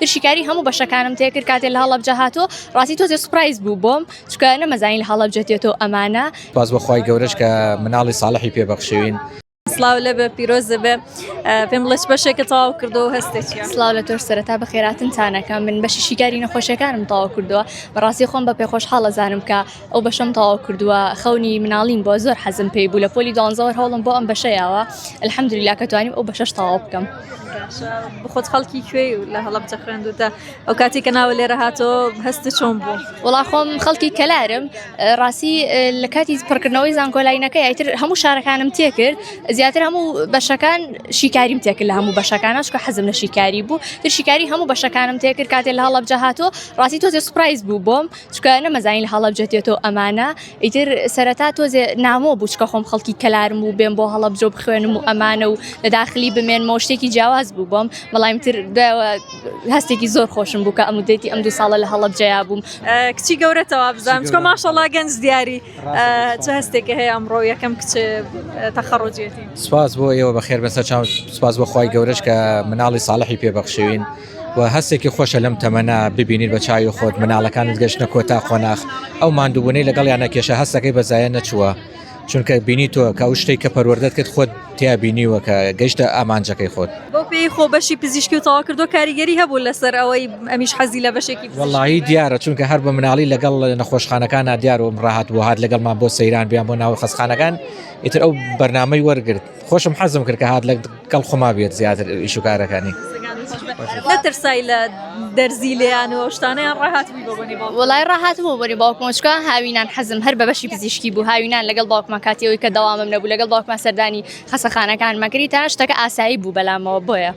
ترشیکاری هەموو بەشەکانم تێکرد کاتێک لە هەڵەبجە هاتۆ ڕاستی تۆزێ سوپرایز بوو بۆم چکە نەمەزانین لە هەڵەبجە دێتەوە ئەمانە باز بەخوای گەورەش کە مناڵی ساڵحی پێبەخشوین. سلااو لە بە پیرۆزە بێ پێم لەش بەشێکە تەواو کردەوە هەستێکیان سلااو لە تۆش سەرەتا بە خێراتنتانەکە من بەشی شیکاری نەخۆشیەکانم تەواو کردووە بەڕاستی خۆم بە پێخۆش حاڵەزانم کە ئەو بەشەم تەواو کردووە خەونی مناڵیم بۆ زۆر حەزم پێی بوو لە پۆلی دانزەوە هەوڵم بۆ ئەم بەشەیەوە الحەمدولیلا کە توانیم ئەو بەشەش تەواو بکەم. بخۆت خەڵکی کوێی لە هەڵەبجە خوێندوتە ئەو کاتی کە ناوە لێرە هاتەوە هەستە چۆن بوو؟ وڵا خۆم خەڵکی کەلارم ڕاستی لە کاتی پڕکردنەوەی زانکۆلاینەکە یایتر هەموو شارەکانم تێکرد زیاتر هەموو بەشەکان شیکاریم تێکرد لە هەموو بەشەکانە چکە حەزم لە شیکاری بوو ترشیکاری هەموو بەشەکانم تێکرد کاتێک لە هەڵەبجە هاتۆ ڕاستی تۆزێ سوپرایز بوو بۆم چکە نەمەزانین لە هەڵەبجە دێتەوە ئەمانە ئیتر سەرەتا تۆزێ نامۆ بوو چکە خۆم خەڵکی کەلارم و بێم بۆ هەڵەبجە بخوێنم و ئەمانە و لە داخلی بمێنمەوە شتێکی جیاواز بوو بۆم بەڵامتر هەستێکی زۆر خۆشم بوو کە ئەمودەتی ئەم 2 ساڵە لە هەڵەبجەیا بووم. کچی گەورەتەوە بزانم چکە ماشەڵڵا گەنج دیاری چه هەستێکە هەیە ئەمڕۆ یەکەم کچ تەخەڕۆجێتی. سپاس بۆ ئێوە بەخێر بەسەر چاو سپاس بەخوای گەورەش کە مناڵی ساڵحی پێبەخشوین و هەستێکی خۆشە لەم تەمەنە ببینیت بە چاوی خۆت مناڵەکانت گەشتنە کۆتا خۆناغ ئەو ماندووبوونەی لەگەڵ یانەکێشە هەستەکەی بەزایە نەچووە چونکە بینیتەوە کە ئەو شتێک کە پەروەردەت کرد خۆت تیا بینیوە کە گەیشتە ئامانجەکەی خۆت. بۆ پێی خۆ بەشی پزیشکی و تەواو کردو کاریگەری هەبوو لەسەر ئەوەی ئەمیش حەزی لە بەشێکی وەڵاهی دیارە چونکە هەر بە مناڵی لەگەڵ نەخۆشخانەکانە دیار و ڕاهات بۆ هات لەگەڵمان بۆ سەیران بیان بۆ ناو خەستخانەکان ئیتر ئەو بەرنامەی وەرگرت خۆشم حەزم کرد کە هات لەگەڵ خۆما بێت زیاتر ئیشوکارەکانی. نەترسای لە دەرزی لێیان و شتانەیان ڕاهات بووی بۆ بەنی باوکو؟ وڵای ڕاهات بوو بەنی باوکم چکە هاوینان حەزم هەر بە بەشی پزیشکی بوو هاوینان لەگەڵ باوکمان کاتیەوەی کە دەوامم نەبوو لەگەڵ باوکمان سەردانی خەستەخانەکان مەکری تا شتەکە ئاسایی بوو بەلامەوە بۆیە.